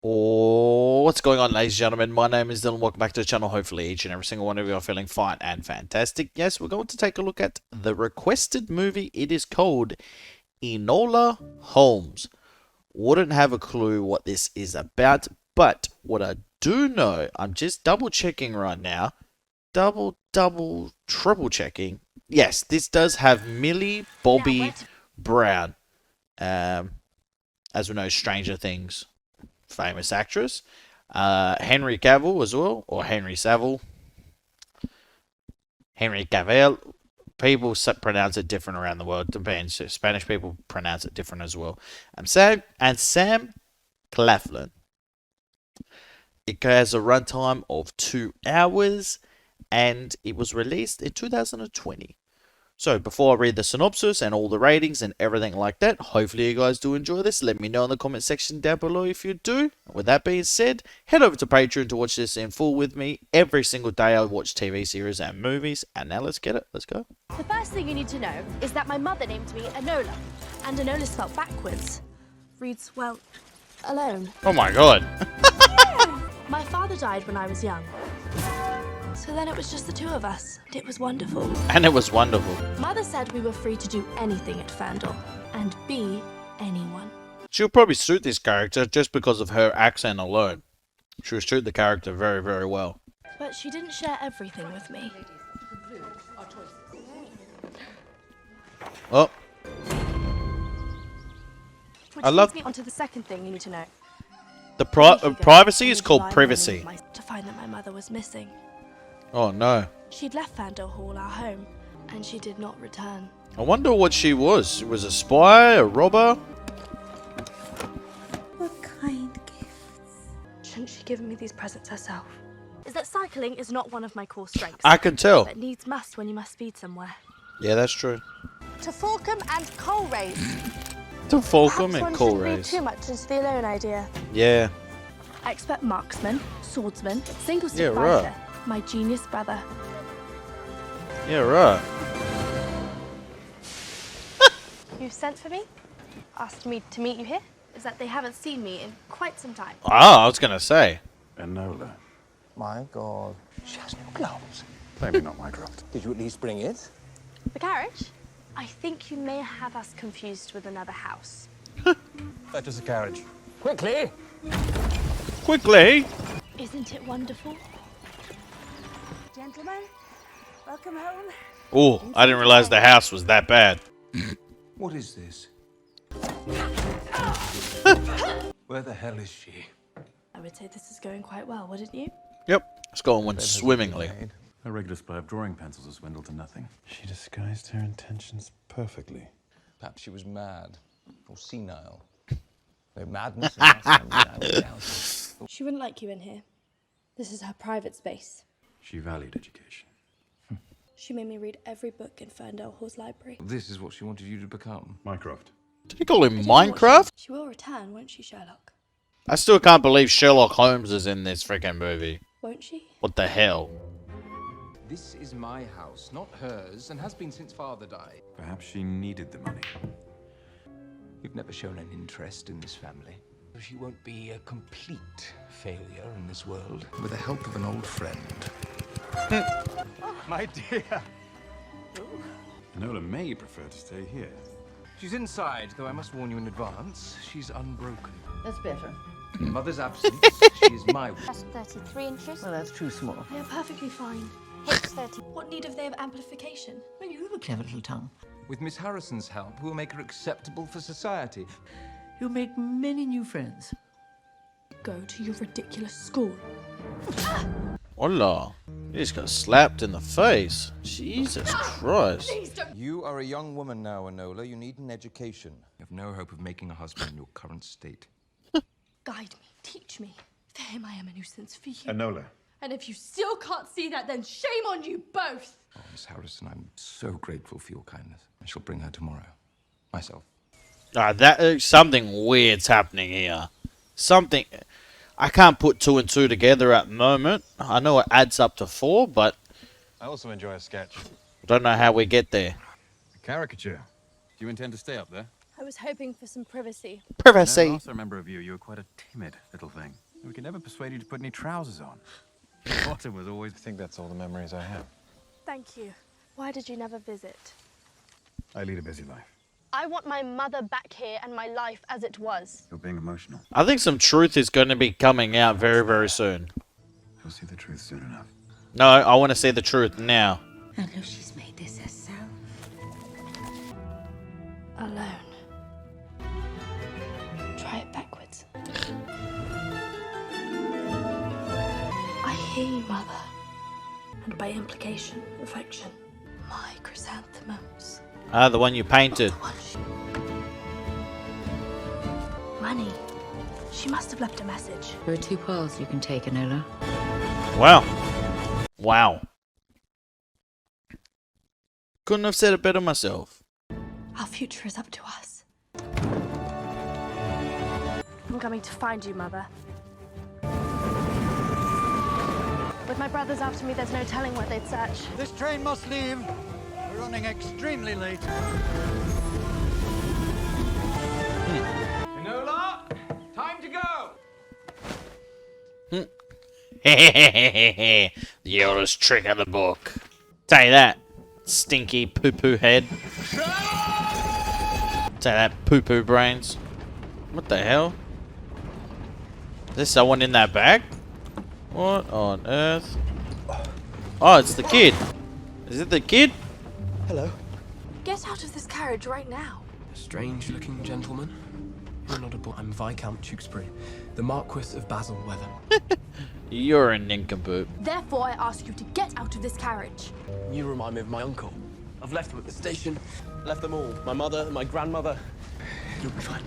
Oh, what's going on, ladies and gentlemen? My name is Dylan. Welcome back to the channel. Hopefully each and every single one of you are feeling fine and fantastic. Yes, we're going to take a look at the requested movie. It is called Enola Holmes. Wouldn't have a clue what this is about, but what I do know, I'm just double checking right now. Triple checking. Yes, this does have Millie Bobby Brown. As we know, Stranger Things famous actress. Henry Cavill as well, or Henry Saville. Henry Cavill. People pronounce it different around the world. Depends. Spanish people pronounce it different as well. Sam Claflin. It has a runtime of 2 hours, and it was released in 2020. So, before I read the synopsis and all the ratings and everything like that, hopefully you guys do enjoy this. Let me know in the comment section down below if you do. With that being said, head over to Patreon to watch this in full with me. Every single day I watch TV series and movies. And now let's get it. Let's go. The first thing you need to know is that my mother named me Enola. And Enola spelled backwards reads, well, alone. Oh my god. My father died when I was young. So then it was just the two of us. It was wonderful. And it was wonderful. Mother said we were free to do anything at Fandor and be anyone. She'll probably suit this character just because of her accent alone. She'll suit the character very, very well. But she didn't share everything with me. Oh. Which I love leads me onto the second thing you need to know. the privacy is called privacy. To find that my mother was missing. Oh no. She'd left Fandor Hall, our home, and she did not return. I wonder what she was. She was a spy, a robber? What kind gifts? Shouldn't she give me these presents herself? Is that cycling is not one of my core strengths. I can tell. But needs must when you must speed somewhere. Yeah, that's true. To Falcom and Coleraise. To Fulcrum and Perhaps one shouldn't read Coleraise. too much into the alone idea. Yeah. Expert marksman, swordsman, single stick Yeah, right. fighter. My genius brother. Yeah, right. You sent for me? Asked me to meet you here? Is that they haven't seen me in quite some time? Oh, I was gonna say. Enola. My God. She has no gloves. Maybe not Mycroft. Did you at least bring it? The carriage? I think you may have us confused with another house. That is a carriage. Quickly! Quickly! Isn't it wonderful? Gentlemen, welcome home. Oh, I didn't realize the house was that bad. What is this? Where the hell is she? I would say this is going quite well, wouldn't you? Yep, it's going swimmingly. A regular supply of drawing pencils has dwindled to nothing. She disguised her intentions perfectly. Perhaps she was mad or senile. No madness. And She wouldn't like you in here. This is her private space. She valued education. She made me read every book in Ferndale Hall's library. This is what she wanted you to become. Mycroft. Did he call him I don't know what Minecraft? She will return, won't she, Sherlock? I still can't believe Sherlock Holmes is in this freaking movie. Won't she? What the hell? This is my house, not hers, and has been since father died. Perhaps she needed the money. You've never shown an interest in this family. She won't be a complete failure in this world. With the help of an old friend. My dear. Enola may prefer to stay here. She's inside, though I must warn you in advance, she's unbroken. That's better. In Mother's absence, she is my wife. That's 33 inches. Well, that's too small. They are perfectly fine. Hips 30. What need have they of amplification? Well, you have a clever little tongue. With Miss Harrison's help, we'll make her acceptable for society. You'll make many new friends. Go to your ridiculous school. Hola. He just got slapped in the face. Jesus Christ. you are a young woman now, Enola. You need an education. You have no hope of making a husband in your current state. Guide me, teach me. For him, I am a nuisance for you. Enola. And if you still can't see that, then shame on you both. Oh, Miss Harrison, I'm so grateful for your kindness. I shall bring her tomorrow. Myself. Something weird's happening here. Something. I can't put 2 and 2 together at the moment. I know it adds up to 4, but I also enjoy a sketch. I don't know how we get there. A caricature. Do you intend to stay up there? I was hoping for some privacy. I Privacy. also remember of you. You were quite a timid little thing. We could never persuade you to put any trousers on. What it was always. I think that's all the memories I have. Thank you. Why did you never visit? I lead a busy life. I want my mother back here and my life as it was. You're being emotional. I think some truth is going to be coming out very, very soon. You'll see the truth soon enough. No, I want to see the truth now. I know she's made this herself. Alone. Try it backwards. I hear you, Mother. And by implication, affection. My chrysanthemums. Ah, the one you painted. Money. She must have left a message. There are two paths you can take, Enola. Wow. Wow. Couldn't have said it better myself. Our future is up to us. I'm coming to find you, Mother. With my brothers after me, there's no telling where they'd search. This train must leave. We're running extremely late. Enola, time to go. The oldest trick of the book. Tell you that, stinky poo-poo head. Tell you that, poo-poo brains. What the hell? Is there someone in that bag? What on earth? Oh, it's the kid. Is it the kid? Hello. Get out of this carriage right now. Strange-looking gentleman. You're not a boy. I'm Viscount Tewkesbury, the Marquis of Basilweather. You're a nincompoop. Therefore, I ask you to get out of this carriage. You remind me of my uncle. I've left him at the station. Left them all. My mother, my grandmother. You'll be fine.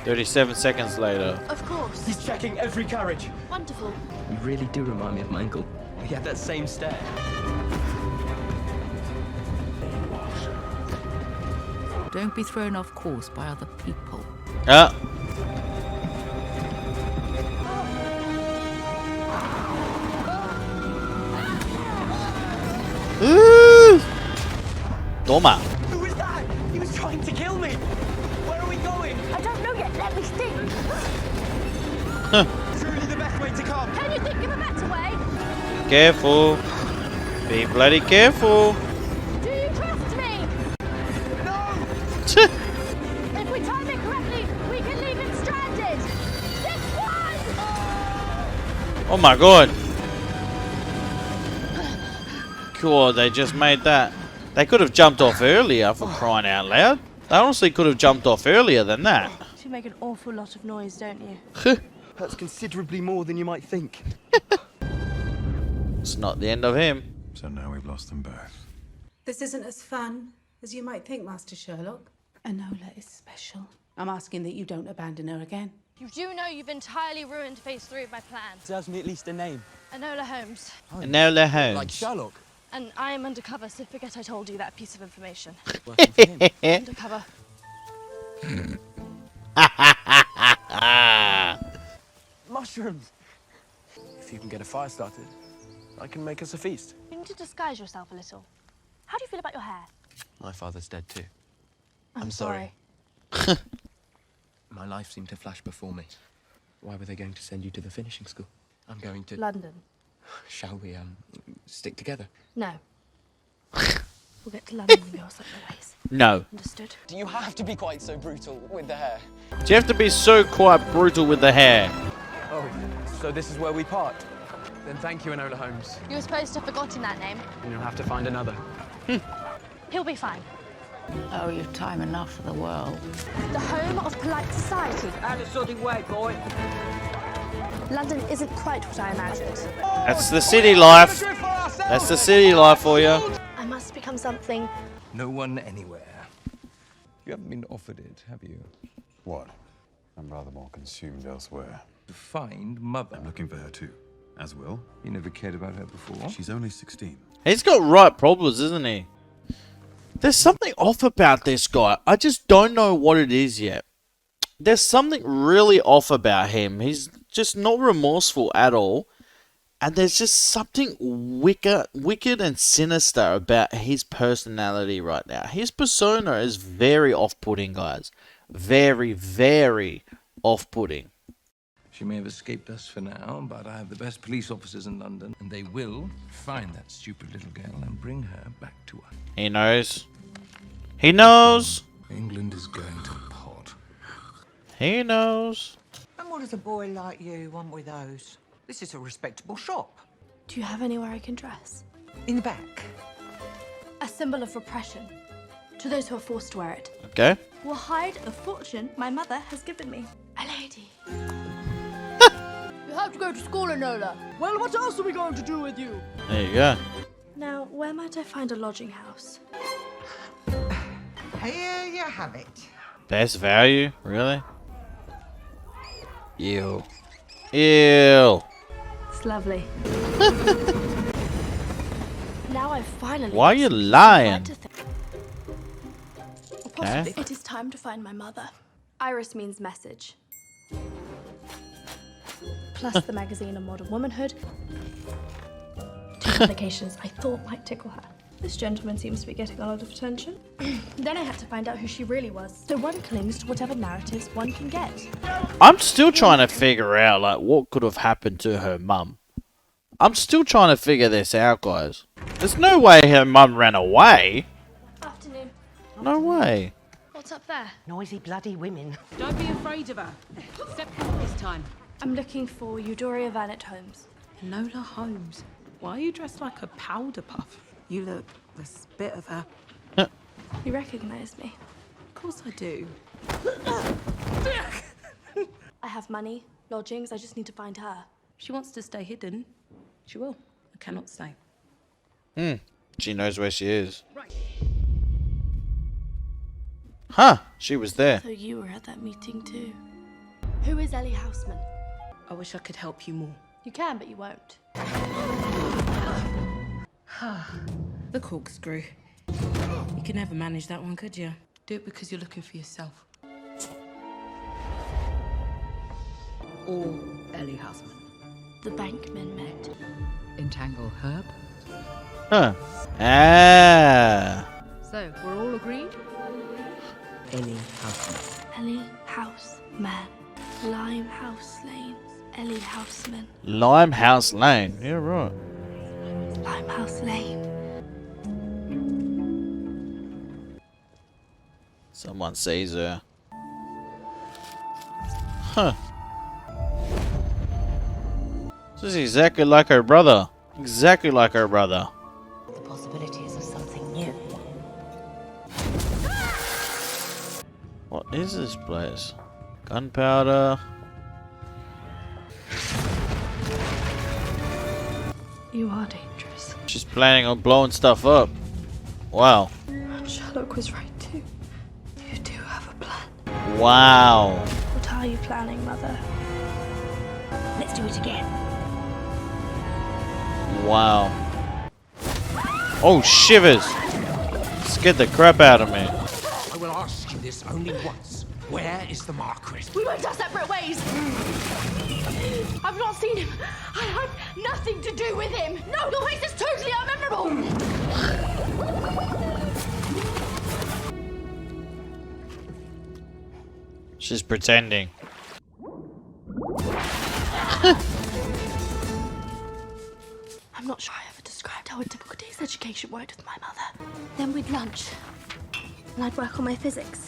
37 seconds later. Of course. He's checking every carriage. Wonderful. You really do remind me of my uncle. He had that same stare. Don't be thrown off course by other people. Ah. Ooh. Toma. Who is that? He was trying to kill me. Where are we going? I don't know yet. Let me think. Truly the best way to come. Can you think of a better way? Careful. Be bloody careful. Do you trust me? No! If we time it correctly, we can leave him stranded. This one! Oh my god. God, they just made that. They could have jumped off earlier, for crying out loud. They honestly could have jumped off earlier than that. You make an awful lot of noise, don't you? That's considerably more than you might think. It's not the end of him. So now we've lost them both. This isn't as fun as you might think, Master Sherlock. Enola is special. I'm asking that you don't abandon her again. You do know you've entirely ruined phase 3 of my plan. Serves me at least a name. Enola Holmes. Enola Holmes. Like Sherlock. And I am undercover, so forget I told you that piece of information. Working for him. Undercover. Mushrooms. If you can get a fire started, I can make us a feast. You need to disguise yourself a little. How do you feel about your hair? My father's dead too. I'm sorry. My life seemed to flash before me. Why were they going to send you to the finishing school? I'm going to... London. Shall we, stick together? No. We'll get to London and go our separate ways. No. Understood? Do you have to be quite so brutal with the hair? Do you have to be so quite brutal with the hair? Oh, so this is where we part. Then thank you, Enola Holmes. You were supposed to have forgotten that name. And you'll have to find another. He'll be fine. Oh, you've time enough for the world. The home of polite society. Out of soddy way, boy. London isn't quite what I imagined. That's the city life. That's the city life for you. I must become something. No one anywhere. You haven't been offered it, have you? What? I'm rather more consumed elsewhere. To find Mother. I'm looking for her too. As well. You never cared about her before? She's only 16. He's got right problems, isn't he? There's something off about this guy. I just don't know what it is yet. There's something really off about him. He's just not remorseful at all. And there's just something wicked and sinister about his personality right now. His persona is very off-putting, guys. Very, very off-putting. She may have escaped us for now, but I have the best police officers in London, and they will find that stupid little girl and bring her back to us. He knows. He knows. England is going to pot. He knows. And what does a boy like you want with those? This is a respectable shop. Do you have anywhere I can dress? In the back. A symbol of repression to those who are forced to wear it. Okay. Will hide the fortune my mother has given me. A lady. You have to go to school, Enola. Well, what else are we going to do with you? There you go. Now, where might I find a lodging house? Here you have it. Best value? Really? Ew. Ew. It's lovely. Now I've finally... Why are you lying? Possibly. It is time to find my mother. Iris means message. Plus the magazine on modern womanhood. Two publications I thought might tickle her. This gentleman seems to be getting a lot of attention. Then I had to find out who she really was. So one clings to whatever narratives one can get. I'm still trying to figure out, like, what could have happened to her mum. I'm still trying to figure this out, guys. There's no way her mum ran away. Afternoon. No way. What's up there? Noisy bloody women. Don't be afraid of her. Step forward this time. I'm looking for Eudora Vanet Holmes. Enola Holmes. Why are you dressed like a powder puff? You look the spit of her. You recognize me? Of course I do. I have money, lodgings, I just need to find her. She wants to stay hidden. She will. I cannot stay. She knows where she is. Huh, she was there. So you were at that meeting too. Who is Ellie Houseman? I wish I could help you more. You can, but you won't. The corkscrew. You could never manage that one, could you? Do it because you're looking for yourself. Or Ellie Houseman. The bankmen met. Entangle herb. Huh. Ah. So, we're all agreed? Ellie Houseman. Ellie Houseman. Limehouse Lane. Ellie Houseman. Limehouse Lane. Yeah, right. Limehouse Lane. Someone sees her. Huh. This is exactly like her brother. Exactly like her brother. The possibilities of something new. What is this place? Gunpowder. You are dangerous. She's planning on blowing stuff up. Wow. Sherlock was right too. You do have a plan. Wow. What are you planning, Mother? Let's do it again. Wow. Oh, shivers. Scared the crap out of me. I will ask you this only once. Where is the Marquis? We went our separate ways. I've not seen him. I had nothing to do with him. No, your face is totally unmemorable. She's pretending. I'm not sure I ever described how a typical day's education worked with my mother. Then we'd lunch. And I'd work on my physics.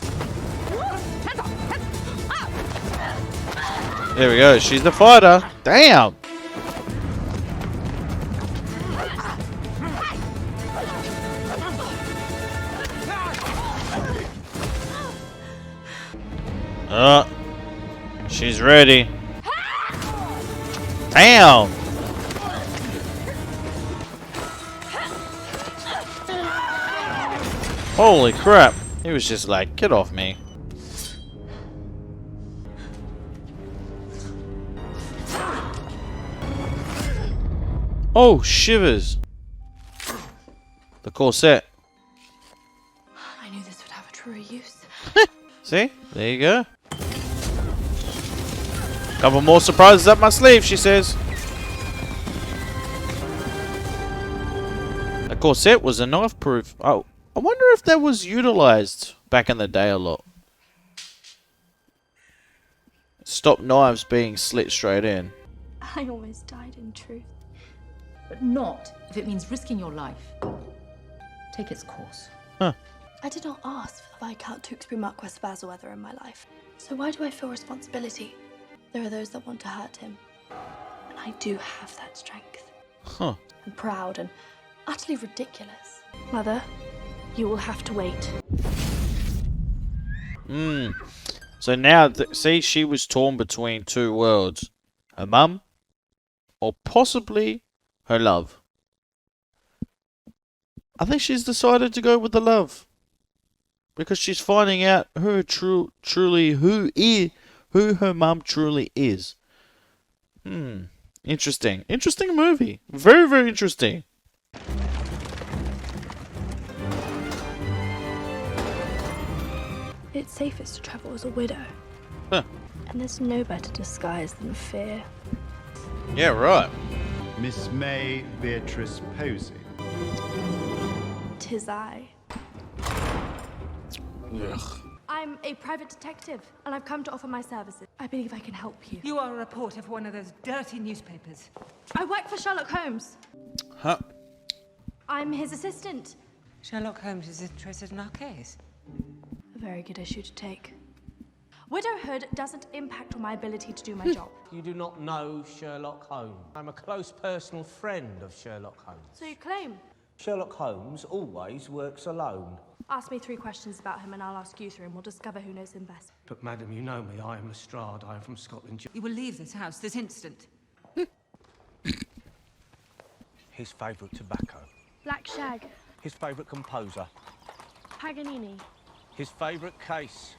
There we go. She's the fighter. Damn. She's ready. Damn. Holy crap. He was just like, get off me. Oh, shivers. The corset. I knew this would have a truer use. See? There you go. Couple more surprises up my sleeve, she says. corset was a knife proof. Oh, I wonder if that was utilized back in the day a lot. Stop knives being slit straight in. I almost died in truth. But not if it means risking your life. Take its course. Huh. I did not ask for the Viscount Tewkesbury Marquess of Azleweather in my life. So why do I feel responsibility? There are those that want to hurt him. And I do have that strength. Huh. I'm proud and utterly ridiculous. Mother, you will have to wait. So now, see, she was torn between two worlds. Her mum, or possibly her love. I think she's decided to go with the love. Because she's finding out who her mum truly is. Interesting. Interesting movie. Very, very interesting. It's safest to travel as a widow. Huh. And there's no better disguise than fear. Yeah, right. Miss May Beatrice Posey. 'Tis I. Ugh. I'm a private detective, and I've come to offer my services. I believe I can help you. You are a reporter for one of those dirty newspapers. I work for Sherlock Holmes. Huh. I'm his assistant. Sherlock Holmes is interested in our case. A very good issue to take. Widowhood doesn't impact on my ability to do my job. You do not know Sherlock Holmes. I'm a close personal friend of Sherlock Holmes. So you claim? Sherlock Holmes always works alone. Ask me 3 questions about him and I'll ask you 3 and we'll discover who knows him best. But madam, you know me. I am Lestrade. I am from Scotland. You will leave this house this instant. His favourite tobacco. Black Shag. His favourite composer. Paganini. His favourite case.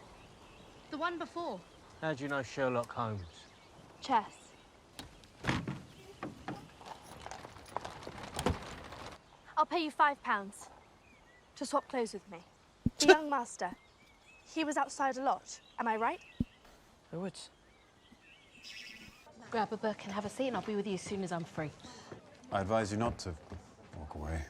The one before. How do you know Sherlock Holmes? Chess. I'll pay you £5 to swap clothes with me. The young master. He was outside a lot. Am I right? Who would? Grab a book and have a seat, and I'll be with you as soon as I'm free. I advise you not to walk away.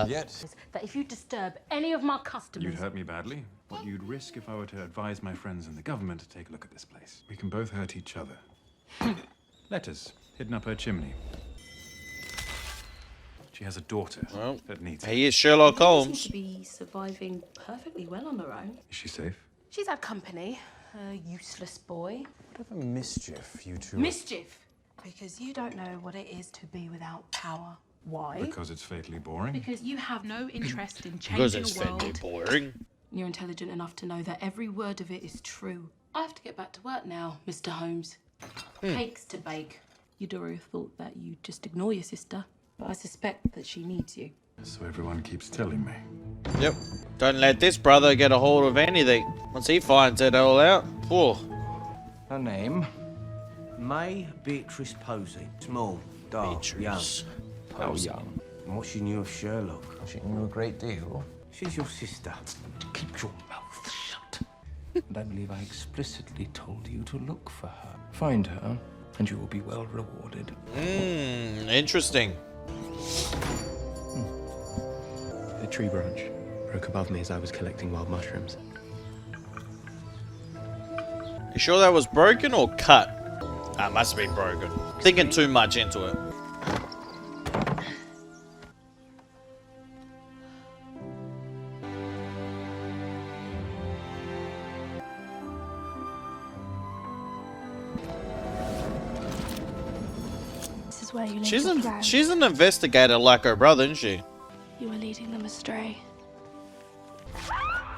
Yet. That if you disturb any of my customers... You'd hurt me badly. What you'd risk if I were to advise my friends in the government to take a look at this place. We can both hurt each other. Letters hidden up her chimney. She has a daughter that needs He is Sherlock Holmes. Seems to be surviving perfectly well on her own. Is she safe? She's had company. A useless boy. Whatever mischief you two... Mischief! Because you don't know what it is to be without power. Why? Because it's fatally boring. Because you have no interest in Because changing it's the world. fatally boring. You're intelligent enough to know that every word of it is true. I have to get back to work now, Mr. Holmes. Cakes to bake. You'd already thought that you'd just ignore your sister, but I suspect that she needs you. So everyone keeps telling me. Yep. Don't let this brother get a hold of anything. Once he finds it all out, whew. Her name? May Beatrice Posey. Small, dark, Beatrice. young. How young? And what she knew of Sherlock. She knew a great deal. She's your sister. Keep your mouth shut. And I believe I explicitly told you to look for her. Find her, and you will be well rewarded. Interesting. A tree branch broke above me as I was collecting wild mushrooms. You sure that was broken or cut? Ah, must be broken. Thinking too much into it. This is where you laid She's your an plan. she's an investigator like her brother, isn't she? You were leading them astray.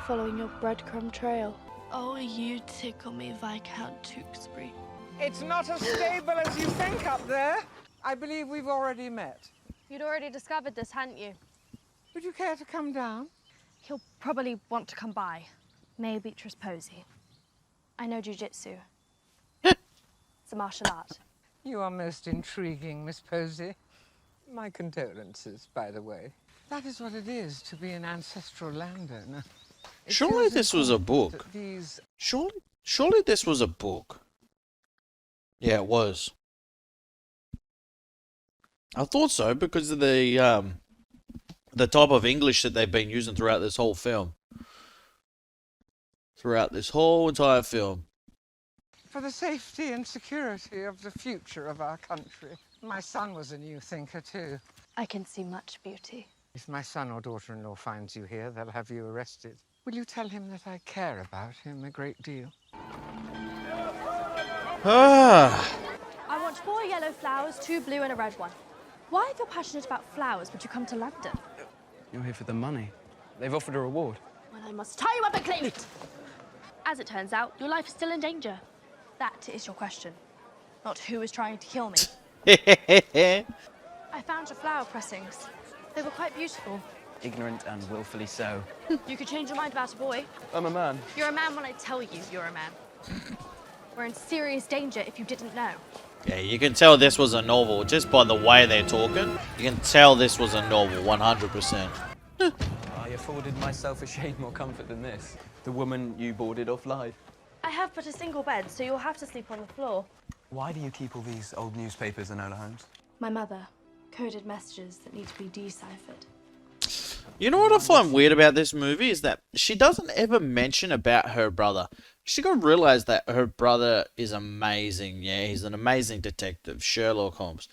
Following your breadcrumb trail. Oh, you tickle me, Viscount Tewkesbury. It's not as stable as you think up there. I believe we've already met. You'd already discovered this, hadn't you? Would you care to come down? He'll probably want to come by. May Beatrice Posey. I know jiu-jitsu. It's a martial art. You are most intriguing, Miss Posey. My condolences, by the way. That is what it is to be an ancestral landowner. It Surely feels this was a important book. that These... Surely this was a book. Yeah, it was. I thought so because of the type of English that they've been using throughout this whole film. Throughout this whole entire film. For the safety and security of the future of our country. My son was a new thinker, too. I can see much beauty. If my son or daughter-in-law finds you here, they'll have you arrested. Will you tell him that I care about him a great deal? Ah. I want 4 yellow flowers, 2 blue and a red one. Why, if you're passionate about flowers, would you come to London? You're here for the money. They've offered a reward. Well, I must tie you up and claim it. As it turns out, your life is still in danger. That is your question, not who is trying to kill me. I found your flower pressings. They were quite beautiful. Ignorant and willfully so. You could change your mind about a boy. I'm a man. You're a man when I tell you you're a man. We're in serious danger if you didn't know. Yeah, you can tell this was a novel just by the way they're talking. You can tell this was a novel, 100%. I afforded myself a shade more comfort than this. The woman you boarded off lied. I have but a single bed, so you'll have to sleep on the floor. Why do you keep all these old newspapers, Enola Holmes? My mother. Coded messages that need to be deciphered. You know what I find weird about this movie is that she doesn't ever mention about her brother. She gotta realize that her brother is amazing. Yeah, he's an amazing detective, Sherlock Holmes.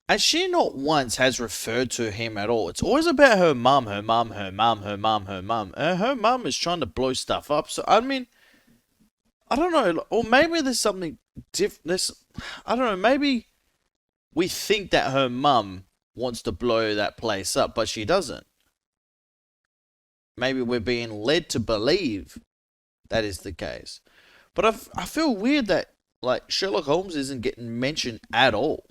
And she not once has referred to him at all. It's always about her mum, her mum, her mum, her mum, her mum. Her mum is trying to blow stuff up. So, I mean, I don't know. Or maybe there's something different. I don't know. Maybe we think that her mum wants to blow that place up, but she doesn't. Maybe we're being led to believe that is the case. But I feel weird that, like, Sherlock Holmes isn't getting mentioned at all.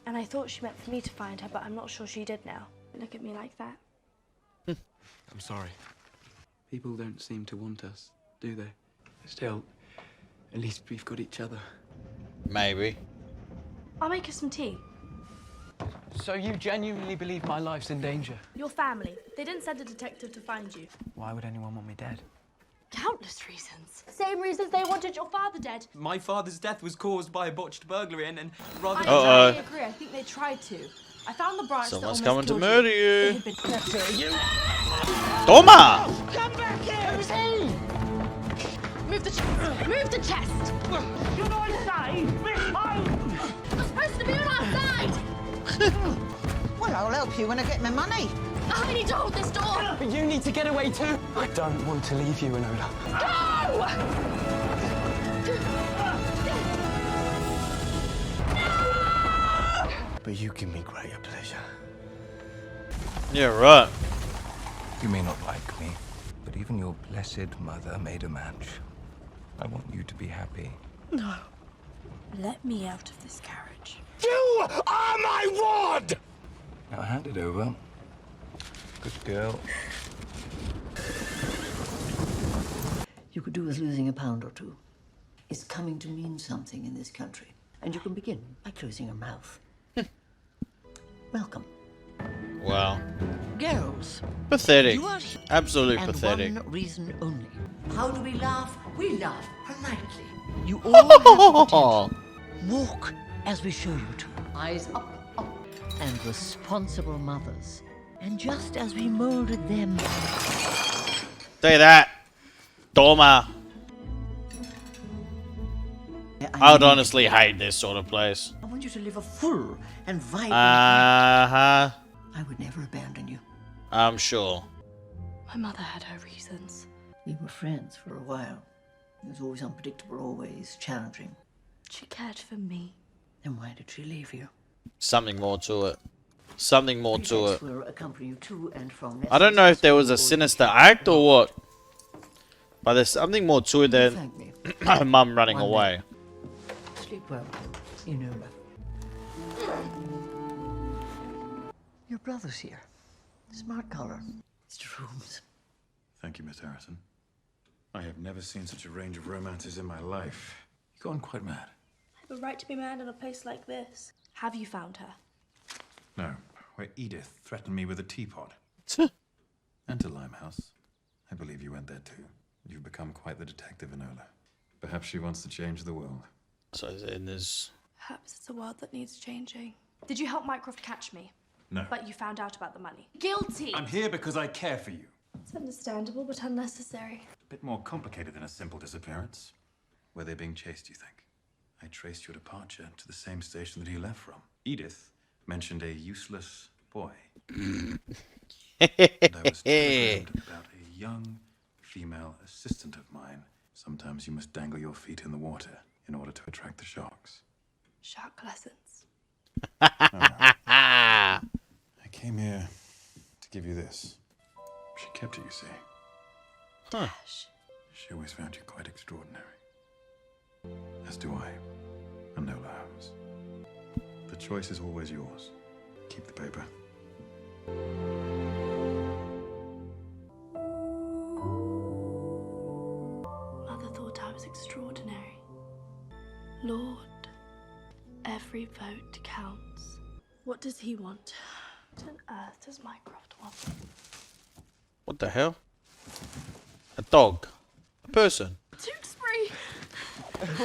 And I thought she meant for me to find her, but I'm not sure she did now. Look at me like that. I'm sorry. People don't seem to want us, do they? Still, at least we've got each other. Maybe. I'll make you some tea. So you genuinely believe my life's in danger? Your family. They didn't send a detective to find you. Why would anyone want me dead? Countless reasons. Same reasons they wanted your father dead. My father's death was caused by a botched burglary and rather than... I entirely agree. I think they tried to. I found the branch Someone's that coming to almost murder killed you. It had been... Toma! Come back here! Who's he? Move the chest. Move the chest. You know I say, Miss Holmes! You're supposed to be on our side. Well, I'll help you when I get my money. I need to hold this door. But you need to get away too. I don't want to leave you, Enola. But you give me greater pleasure. Yeah, right. You may not like me, but even your blessed mother made a match. I want you to be happy. No. Let me out of this carriage. You are my ward! Now hand it over. Good girl. You could do with losing a pound or two. It's coming to mean something in this country. And you can begin by closing your mouth. Welcome. Wow. Girls. Pathetic. You are here. Absolutely and pathetic. one reason only. How do we laugh? We laugh politely. You all have the potential. Walk as we show you to. Eyes up, up. And responsible mothers. And just as we molded them. Say that. Toma. I would honestly hate this sort of place. I want you to live a full and vibrant life. I would never abandon you. I'm sure. My mother had her reasons. We were friends for a while. It was always unpredictable, always challenging. She cared for me. Then why did she leave you? Something more to it. Something more to it. Will accompany you to and from I don't know if there was a sinister act or what. But there's something more to it than her mum running away. Sleep well, Enola. Your brother's here. Smart collar. Mr. Holmes. Thank you, Miss Harrison. I have never seen such a range of romances in my life. You've gone quite mad. I have a right to be mad in a place like this. Have you found her? No, where Edith threatened me with a teapot. Enter Limehouse. I believe you went there too. You've become quite the detective, Enola. Perhaps she wants to change the world. So then there's... Perhaps it's a world that needs changing. Did you help Mycroft catch me? No. But you found out about the money. Guilty! I'm here because I care for you. It's understandable, but unnecessary. A bit more complicated than a simple disappearance. Were they being chased, you think? I traced your departure to the same station that he left from. Edith mentioned a useless boy. And I was told about a young female assistant of mine. Sometimes you must dangle your feet in the water in order to attract the sharks. Shark lessons. I came here to give you this. She kept it, you see. Huh. She always found you quite extraordinary. As do I, Enola Holmes. The choice is always yours. Keep the paper. Mother thought I was extraordinary. Lord, every vote counts. What does he want? What on earth does Mycroft want? What the hell? A dog? A person? Tewkesbury!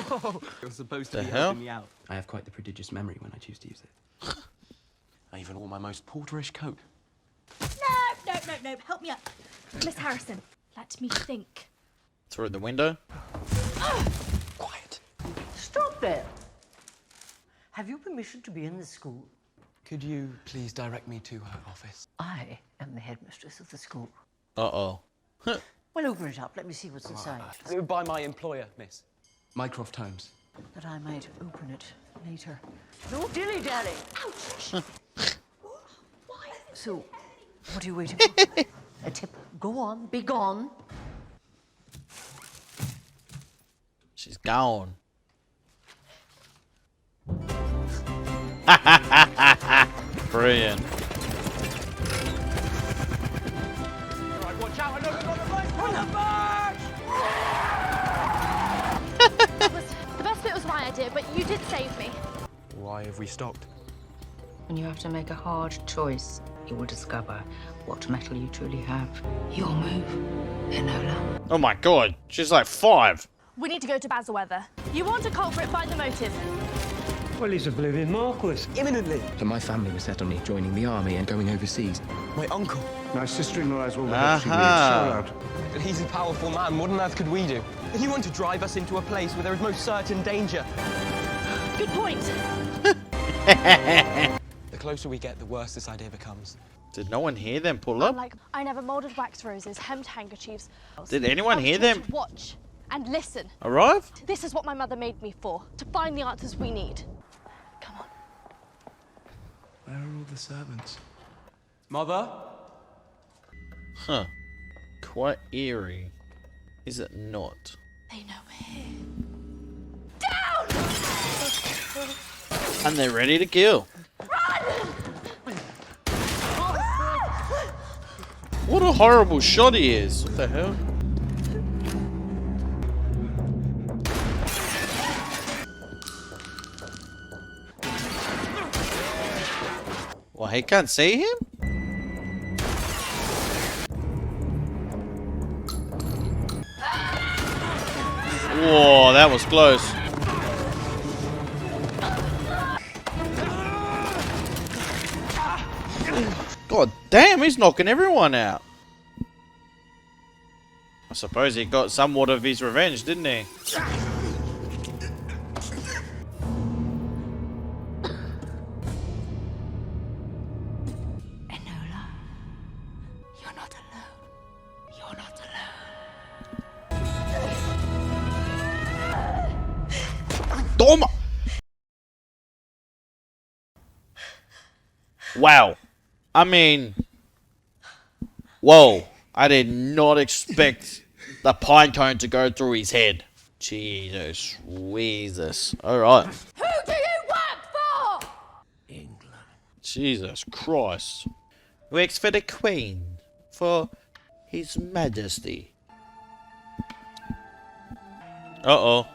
Whoa! You're supposed to The be hell? helping me out. I have quite the prodigious memory when I choose to use it. I even wore my most porterish coat. No, help me up. Miss Harrison, let me think. Through the window? Quiet. Stop there! Have you permission to be in the school? Could you please direct me to her office? I am the headmistress of the school. Uh-oh. Well, open it up. Let me see what's inside. By my employer, miss. Mycroft Holmes. That I might open it later. No dilly-dally! Ouch! So, what are you waiting for? A tip. Go on, be gone. She's gone. Brilliant. Right, watch out, I know we've got the right on the march! The best bit was my idea, but you did save me. Why have we stopped? When you have to make a hard choice, you will discover what mettle you truly have. Your move, Enola. Oh my god, she's like 5. We need to go to Basilweather. You want a culprit, find the motive. Well, he's a blooming Marquis. Imminently. So my family was set on me joining the army and going overseas. My uncle. My sister-in-law has all the history needs. Shout out. But he's a powerful man. What on earth could we do? And you want to drive us into a place where there is most certain danger. Good point. The closer we get, the worse this idea becomes. Did no one hear them pull up? Like, I never moulded wax roses, hemmed handkerchiefs. Did anyone hear them To watch and listen. arrive? This is what my mother made me for, to find the answers we need. Where are all the servants? Mother? Huh. Quite eerie. Is it not? They know we're here. And they're ready to kill. What a horrible shot he is. What the hell? Well, he can't see him? Whoa, that was close. God damn, he's knocking everyone out. I suppose he got somewhat of his revenge, didn't he? Enola, you're not alone. You're not alone. Toma! Wow. I mean, whoa. I did not expect the pine cone to go through his head. Jesus. Weezus. Alright. Who do you work for? Jesus Christ. Works for the Queen. For His Majesty. Uh-oh.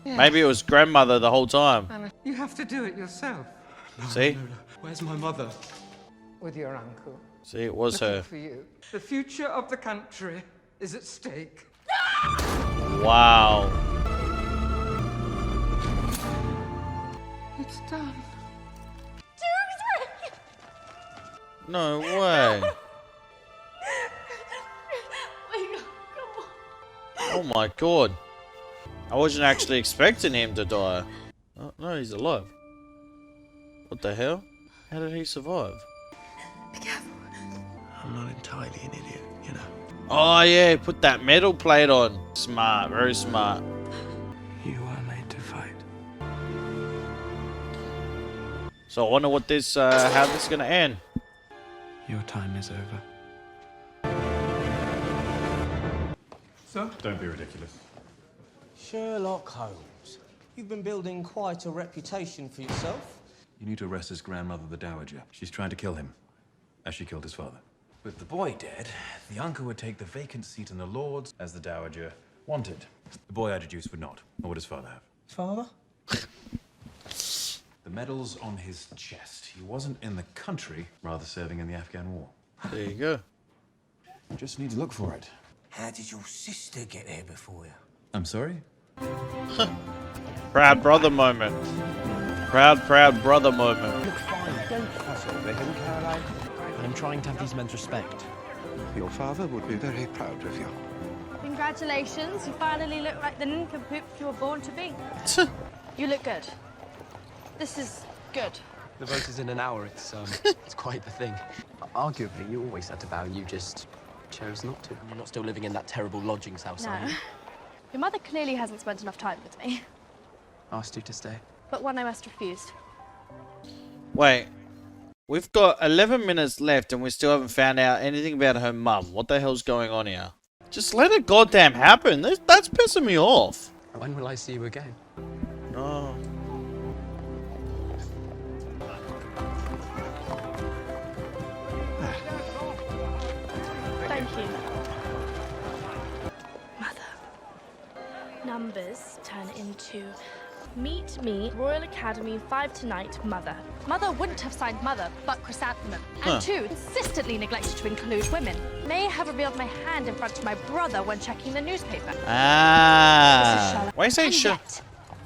Maybe it was grandmother the whole time. Anna, you have to do it yourself. See? Where's my mother? With your uncle. See, it was Looking her. for you. The future of the country is at stake. Wow. It's done. No way. Oh my god. I wasn't actually expecting him to die. Oh, no, he's alive. What the hell? How did he survive? I'm not entirely an idiot, you know. Oh yeah, put that metal plate on. Smart, very smart. You are made to fight. So I wonder what this, how this is gonna end. Your time is over. Sir? Don't be ridiculous. Sherlock Holmes, you've been building quite a reputation for yourself. You need to arrest his grandmother, the Dowager. She's trying to kill him, as she killed his father. With the boy dead, the uncle would take the vacant seat in the Lords as the Dowager wanted. The boy I deduced would not. What would his father have? Father? The medals on his chest. He wasn't in the country, rather serving in the Afghan war. There you go. You just need to look for it. How did your sister get here before you? I'm sorry? Proud brother moment. Proud brother moment. Look fine, don't fuss over him, Caroline. I'm trying to have these men's respect. Your father would be very proud of you. Congratulations, you finally look like the nincompoop you were born to be. You look good. This is good. The vote is in an hour. It's quite the thing. Arguably, you always had to bow. You just chose not to. You're not still living in that terrible lodgings house, are No. you? Your mother clearly hasn't spent enough time with me, Asked you to stay. but one I must refused. Wait. We've got 11 minutes left and we still haven't found out anything about her mum. What the hell's going on here? Just let it goddamn happen. That's pissing me off. When will I see you again? No. Thank you. Mother. Numbers turn into Meet Me, Royal Academy, 5 tonight, Mother. Mother wouldn't have signed Mother, but Chrysanthemum. And 2, consistently neglected to include women. May have revealed my hand in front of my brother when checking the newspaper. Ah. Why say Sherlock?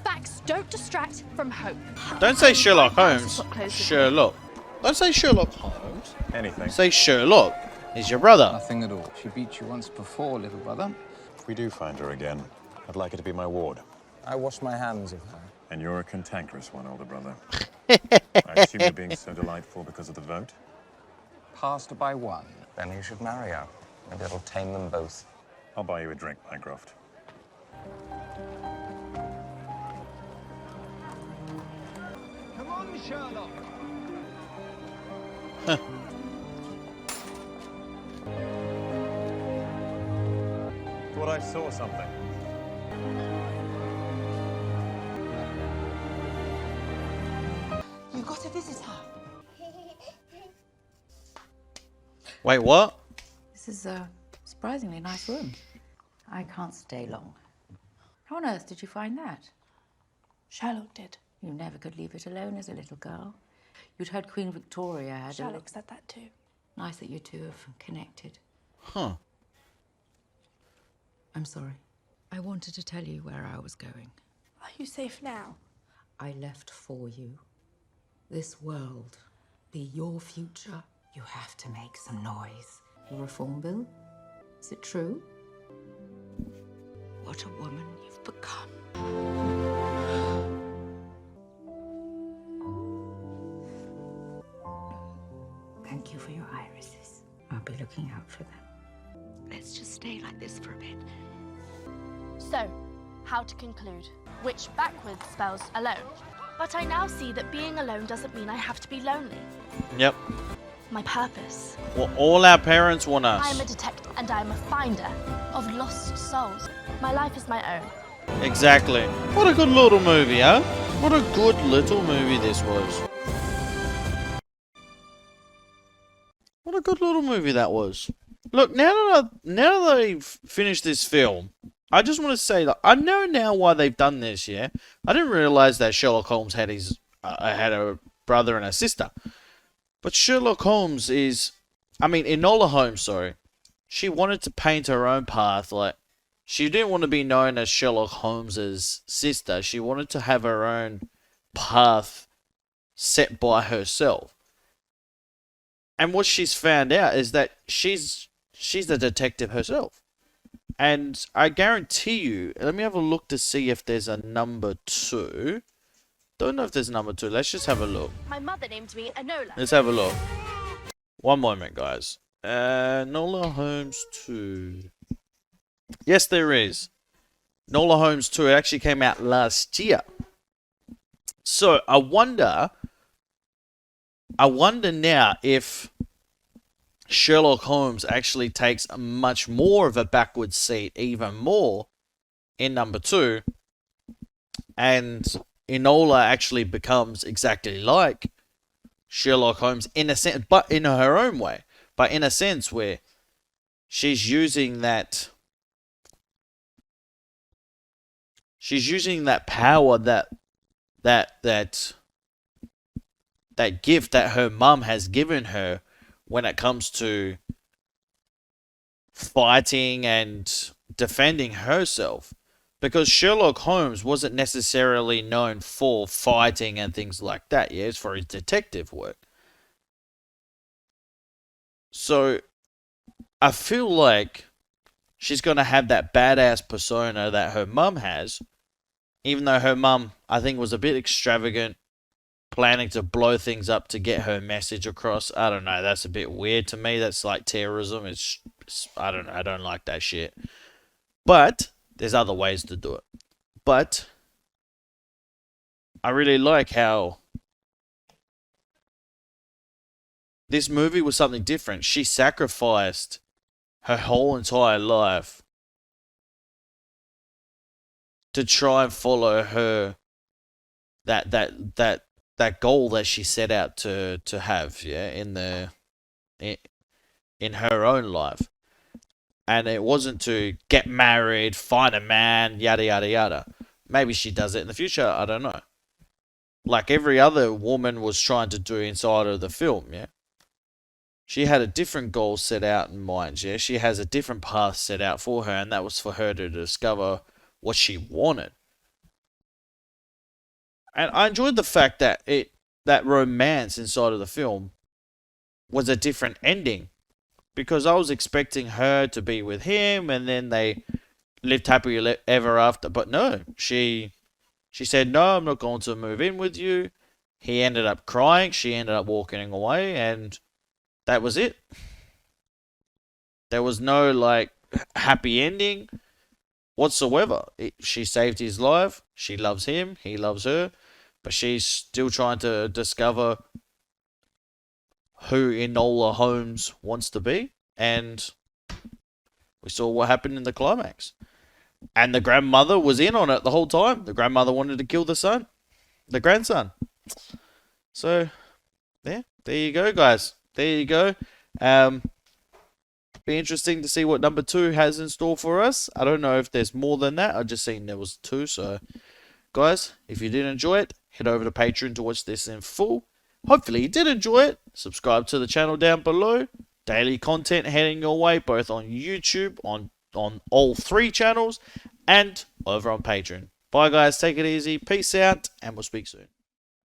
Facts don't distract from hope. Don't say Sherlock Holmes. Sherlock. Don't say Sherlock Holmes. Anything. Say Sherlock. He's your brother. Nothing at all. She beat you once before, little brother. If we do find her again, I'd like her to be my ward. I wash my hands of her. And you're a cantankerous one, older brother. I assume you're being so delightful because of the vote? Passed by one. Then you should marry her. Maybe it'll tame them both. I'll buy you a drink, Mycroft. Come on, Sherlock. Thought I saw something. You got a visitor. Wait, what? This is a surprisingly nice room. I can't stay long. How on earth did you find that? Sherlock did. You never could leave it alone as a little girl. You'd heard Queen Victoria had Sherlock said that too. Nice that you two have connected. Huh. I'm sorry. I wanted to tell you where I was going. Are you safe now? I left for you. This world be your future. You have to make some noise. Your reform bill? Is it true? What a woman you've become. Thank you for your irises. I'll be looking out for them. Let's just stay like this for a bit. So, how to conclude? Which backwards spells alone. But I now see that being alone doesn't mean I have to be lonely. Yep. My purpose. Well, all our parents want us. I am a detective and I am a finder of lost souls. My life is my own. Exactly. What a good little movie, huh? What a good little movie this was. What a good little movie that was. Look, now that they've finished this film, I just want to say that I know now why they've done this. Yeah, I didn't realize that Sherlock Holmes had had a brother and a sister, but Sherlock Holmes Enola Holmes. Sorry, she wanted to paint her own path. Like, she didn't want to be known as Sherlock Holmes's sister. She wanted to have her own path set by herself. And what she's found out is that she's the detective herself. And I guarantee you, let me have a look to see if there's a number 2. Don't know if there's a number 2. Let's just have a look. My mother named me Enola. Let's have a look. One moment, guys. Enola Holmes 2. Yes, there is. Enola Holmes 2. It actually came out last year. So, I wonder now if Sherlock Holmes actually takes a much more of a backward seat, even more, in number 2. And Enola actually becomes exactly like Sherlock Holmes in a sense, but in her own way. But in a sense where she's using that power, that gift that her mum has given her when it comes to fighting and defending herself. Because Sherlock Holmes wasn't necessarily known for fighting and things like that. Yeah, it's for his detective work. So, I feel like she's going to have that badass persona that her mum has. Even though her mum, I think, was a bit extravagant, planning to blow things up to get her message across. I don't know, that's a bit weird to me. That's like terrorism. It's I don't know, I don't like that shit. But there's other ways to do it. But I really like how this movie was something different. She sacrificed her whole entire life to try and follow her that goal that she set out to have, yeah, in her own life. And it wasn't to get married, find a man, yada yada yada. Maybe she does it in the future, I don't know. Like every other woman was trying to do inside of the film, yeah. She had a different goal set out in mind, yeah. She has a different path set out for her, and that was for her to discover what she wanted. And I enjoyed the fact that that romance inside of the film was a different ending. Because I was expecting her to be with him and then they lived happily ever after. But no, she said, no, I'm not going to move in with you. He ended up crying. She ended up walking away, and that was it. There was no, like, happy ending whatsoever. She saved his life. She loves him. He loves her. But she's still trying to discover who Enola Holmes wants to be. And we saw what happened in the climax. And the grandmother was in on it the whole time. The grandmother wanted to kill the grandson. So, yeah, there you go, guys. There you go. Be interesting to see what number 2 has in store for us. I don't know if there's more than that. I just seen there was 2. So, guys, if you did enjoy it, head over to Patreon to watch this in full. Hopefully you did enjoy it. Subscribe to the channel down below. Daily content heading your way, both on YouTube, on all 3 channels, and over on Patreon. Bye, guys. Take it easy. Peace out, and we'll speak soon.